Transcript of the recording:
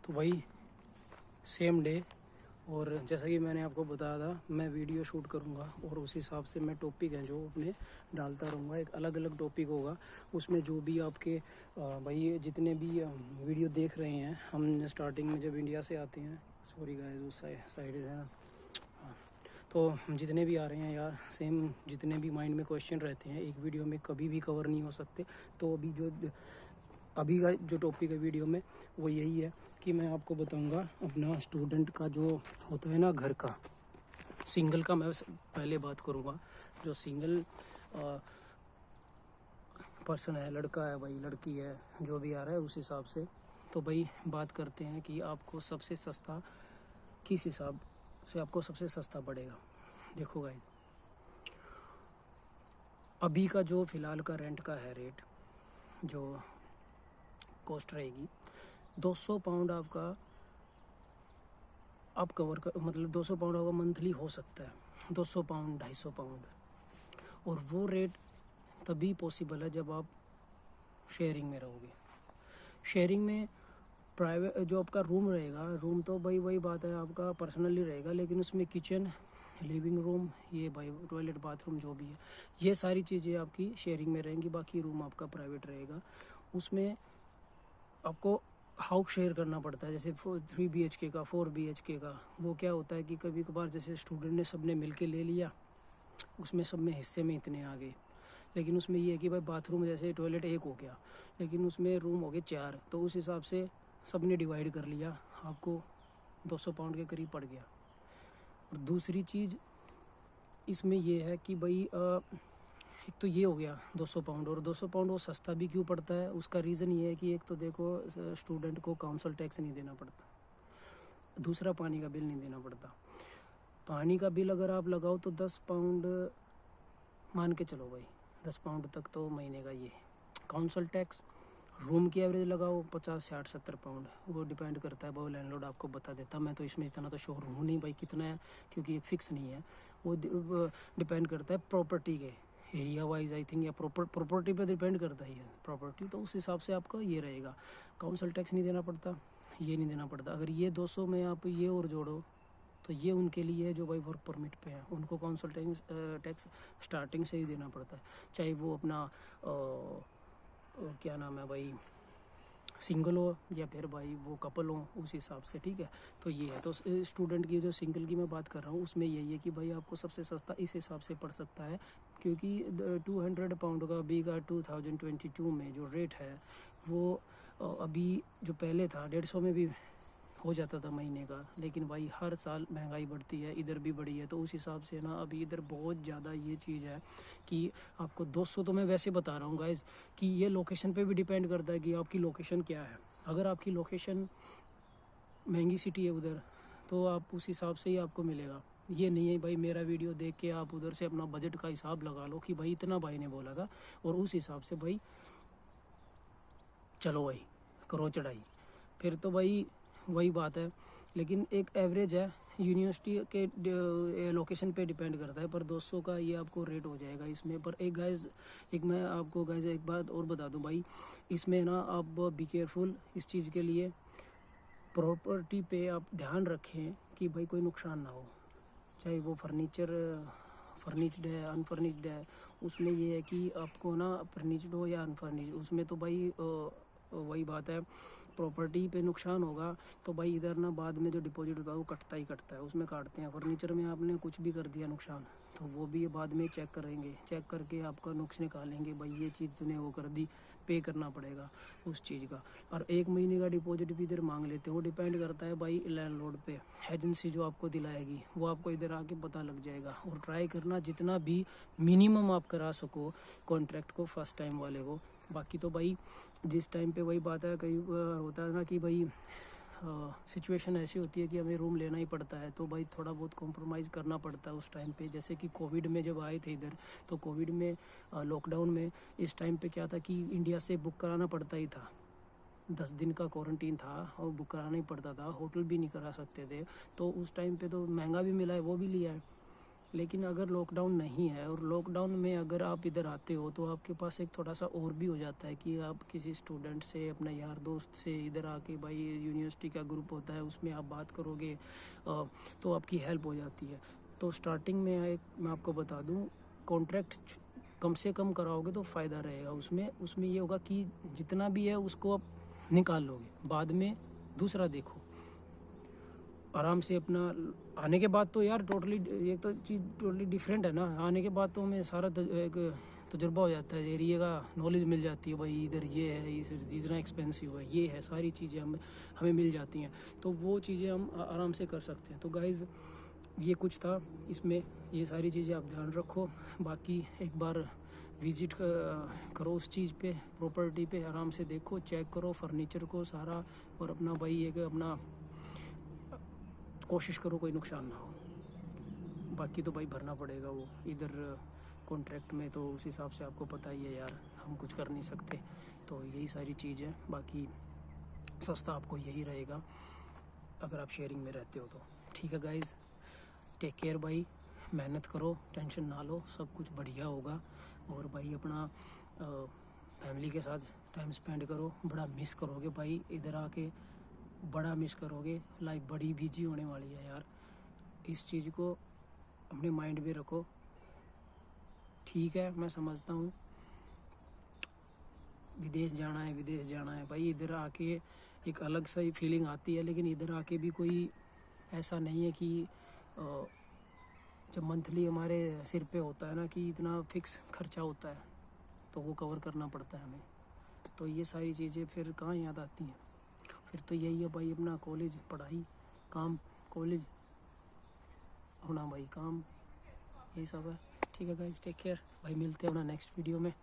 तो भाई same day, और जैसा कि मैंने आपको बताया था मैं वीडियो शूट करूंगा और उस हिसाब से मैं टॉपिक हैं जो अपने डालता रहूँगा। एक अलग अलग टॉपिक होगा उसमें, जो भी आपके भाई जितने भी वीडियो देख रहे हैं। हम स्टार्टिंग में जब इंडिया से आते हैं, सॉरी गाइस उस साइड है ना, हाँ, तो जितने भी आ रहे हैं यार, सेम जितने भी माइंड में क्वेश्चन रहते हैं एक वीडियो में कभी भी कवर नहीं हो सकते। तो अभी का जो टॉपिक है वीडियो में वो यही है कि मैं आपको बताऊंगा अपना स्टूडेंट का जो होता है ना घर का, सिंगल का मैं पहले बात करूंगा। जो सिंगल पर्सन है, लड़का है भाई, लड़की है, जो भी आ रहा है उस हिसाब से। तो भाई बात करते हैं कि आपको सबसे सस्ता किस हिसाब से आपको सबसे सस्ता पड़ेगा। देखो भाई, अभी का जो फ़िलहाल का रेंट का है रेट, जो कॉस्ट रहेगी 200 पाउंड आपका, आप कवर कर, मतलब 200 पाउंड आपका मंथली हो सकता है, 200 पाउंड 250 पाउंड। और वो रेट तभी पॉसिबल है जब आप शेयरिंग में रहोगे। शेयरिंग में प्राइवेट जो आपका रूम रहेगा, रूम तो भाई वही बात है आपका पर्सनली रहेगा, लेकिन उसमें किचन, लिविंग रूम, ये भाई टॉयलेट बाथरूम जो भी है, ये सारी चीज़ें आपकी शेयरिंग में रहेंगी। बाकी रूम आपका प्राइवेट रहेगा। उसमें आपको हाउस शेयर करना पड़ता है, जैसे 3 BHK का, 4 BHK का। वो क्या होता है कि कभी कभार जैसे स्टूडेंट ने सबने मिल के ले लिया, उसमें सब में हिस्से में इतने आ गए, लेकिन उसमें ये है कि भाई बाथरूम जैसे टॉयलेट एक हो गया, लेकिन उसमें रूम हो गए 4, तो उस हिसाब से सबने डिवाइड कर लिया, आपको 200 पाउंड के करीब पड़ गया। और दूसरी चीज़ इसमें ये है कि भाई एक तो ये हो गया 200 पाउंड, और 200 पाउंड वो सस्ता भी क्यों पड़ता है, उसका रीज़न ये है कि एक तो देखो स्टूडेंट को काउंसिल टैक्स नहीं देना पड़ता, दूसरा पानी का बिल नहीं देना पड़ता। पानी का बिल अगर आप लगाओ तो 10 पाउंड मान के चलो भाई, 10 पाउंड तक तो महीने का ये। काउंसिल टैक्स, रूम की एवरेज लगाओ 50 60 70 पाउंड, वो डिपेंड करता है, वो लैंडलॉर्ड आपको बता देता। मैं तो इसमें इतना तो श्योर हूँ नहीं भाई कितना है, क्योंकि एक फिक्स नहीं है, वो डिपेंड करता है प्रॉपर्टी के एरिया वाइज आई थिंक, या प्रॉपर्टी पे डिपेंड करता ही है प्रॉपर्टी। तो उस हिसाब से आपका ये रहेगा। काउंसिल टैक्स नहीं देना पड़ता, ये नहीं देना पड़ता। अगर ये 200 में आप ये और जोड़ो तो ये उनके लिए है जो भाई वर्क परमिट पे है, उनको काउंसिल टैक्स स्टार्टिंग से ही देना पड़ता है, चाहे वो अपना क्या नाम है भाई, सिंगल हो या फिर भाई वो कपल हो, उस हिसाब से। ठीक है, तो ये है। तो स्टूडेंट की जो सिंगल की मैं बात कर रहा हूँ उसमें यही है कि भाई आपको सबसे सस्ता इस हिसाब से पड़ सकता है, क्योंकि 200 पाउंड का अभी का 2022 में जो रेट है वो अभी जो पहले था 150 में भी हो जाता था महीने का, लेकिन भाई हर साल महंगाई बढ़ती है, इधर भी बढ़ी है। तो उस हिसाब से ना अभी इधर बहुत ज़्यादा ये चीज़ है कि आपको 200 तो मैं वैसे बता रहा हूँ गाइज, कि ये लोकेशन पे भी डिपेंड करता है कि आपकी लोकेशन क्या है। अगर आपकी लोकेशन महंगी सिटी है उधर, तो आप उस हिसाब से ही आपको मिलेगा। ये नहीं है भाई मेरा वीडियो देख के आप उधर से अपना बजट का हिसाब लगा लो कि भाई इतना भाई ने बोला था और उस हिसाब से भाई चलो भाई करो चढ़ाई, फिर तो भाई वही बात है। लेकिन एक एवरेज है, यूनिवर्सिटी के लोकेशन पे डिपेंड करता है, पर 200 का ये आपको रेट हो जाएगा इसमें। पर एक गाइज, एक मैं आपको गाइज एक बात और बता दूं भाई, इसमें ना आप बी केयरफुल इस चीज़ के लिए, प्रॉपर्टी पे आप ध्यान रखें कि भाई कोई नुकसान ना हो, चाहे वो फर्नीचड है, अनफर्नीचड है। उसमें ये है कि आपको ना फर्नीचड हो या अनफर्नीचड, उसमें तो भाई वही बात है, प्रॉपर्टी पे नुकसान होगा तो भाई इधर ना बाद में जो डिपॉजिट होता है वो कटता ही कटता है, उसमें काटते हैं। फर्नीचर में आपने कुछ भी कर दिया नुकसान तो वो भी बाद में चेक करेंगे, चेक करके आपका नुक्स निकालेंगे, भाई ये चीज़ तूने वो कर दी, पे करना पड़ेगा उस चीज़ का। और 1 महीने का डिपॉजिट भी इधर मांग लेते हैं, वो डिपेंड करता है भाई लैंडलॉर्ड पे, एजेंसी जो आपको दिलाएगी वो आपको इधर आके पता लग जाएगा। और ट्राई करना जितना भी मिनिमम आप करा सको कॉन्ट्रैक्ट को फर्स्ट टाइम वाले को। बाकी तो भाई जिस टाइम पे वही बात है, कई होता है ना कि भाई सिचुएशन ऐसी होती है कि हमें रूम लेना ही पड़ता है, तो भाई थोड़ा बहुत कॉम्प्रोमाइज़ करना पड़ता है उस टाइम पे। जैसे कि कोविड में जब आए थे इधर, तो कोविड में लॉकडाउन में इस टाइम पे क्या था कि इंडिया से बुक कराना पड़ता ही था, 10 दिन का क्वारंटीन था और बुक कराना ही पड़ता था, होटल भी नहीं करा सकते थे। तो उस टाइम पे तो महंगा भी मिला है, वो भी लिया है। लेकिन अगर लॉकडाउन नहीं है और लॉकडाउन में अगर आप इधर आते हो तो आपके पास एक थोड़ा सा और भी हो जाता है कि आप किसी स्टूडेंट से, अपने यार दोस्त से इधर आके, भाई यूनिवर्सिटी का ग्रुप होता है उसमें आप बात करोगे तो आपकी हेल्प हो जाती है। तो स्टार्टिंग में मैं आपको बता दूं, कॉन्ट्रैक्ट कम से कम कराओगे तो फ़ायदा रहेगा उसमें ये होगा कि जितना भी है उसको आप निकाल लोगे, बाद में दूसरा देखो आराम से अपना। आने के बाद तो यार टोटली, ये तो चीज़ टोटली डिफरेंट है ना। आने के बाद तो हमें सारा एक तजुर्बा हो जाता है, एरिया का नॉलेज मिल जाती है, भाई इधर ये है, इतना एक्सपेंसिव है, ये है, सारी चीज़ें हमें मिल जाती हैं। तो वो चीज़ें हम आराम से कर सकते हैं। तो गाइज़ ये कुछ था इसमें, ये सारी चीज़ें आप ध्यान रखो। बाकी एक बार विज़िट करो उस चीज़ पे, प्रॉपर्टी पे, आराम से देखो, चेक करो फर्नीचर को सारा, और अपना भाई एक अपना कोशिश करो कोई नुकसान ना हो। बाकी तो भाई भरना पड़ेगा वो इधर कॉन्ट्रैक्ट में, तो उस हिसाब से आपको पता ही है यार, हम कुछ कर नहीं सकते। तो यही सारी चीज़ है। बाकी सस्ता आपको यही रहेगा अगर आप शेयरिंग में रहते हो तो। ठीक है गाइज़, टेक केयर भाई, मेहनत करो, टेंशन ना लो, सब कुछ बढ़िया होगा। और भाई अपना फैमिली के साथ टाइम स्पेंड करो, बड़ा मिस करोगे भाई इधर आके, बड़ा मिस करोगे। लाइफ बड़ी बिजी होने वाली है यार, इस चीज़ को अपने माइंड में रखो। ठीक है, मैं समझता हूँ विदेश जाना है भाई, इधर आके एक अलग सा ही फीलिंग आती है, लेकिन इधर आके भी कोई ऐसा नहीं है कि जब मंथली हमारे सिर पे होता है ना कि इतना फिक्स खर्चा होता है तो वो कवर करना पड़ता है हमें। तो ये सारी चीज़ें फिर कहाँ याद आती हैं। फिर तो यही है भाई, अपना कॉलेज, पढ़ाई, काम, कॉलेज, अपना भाई काम, यही सब है। ठीक है गाइस, टेक केयर भाई, मिलते हैं अपना नेक्स्ट वीडियो में।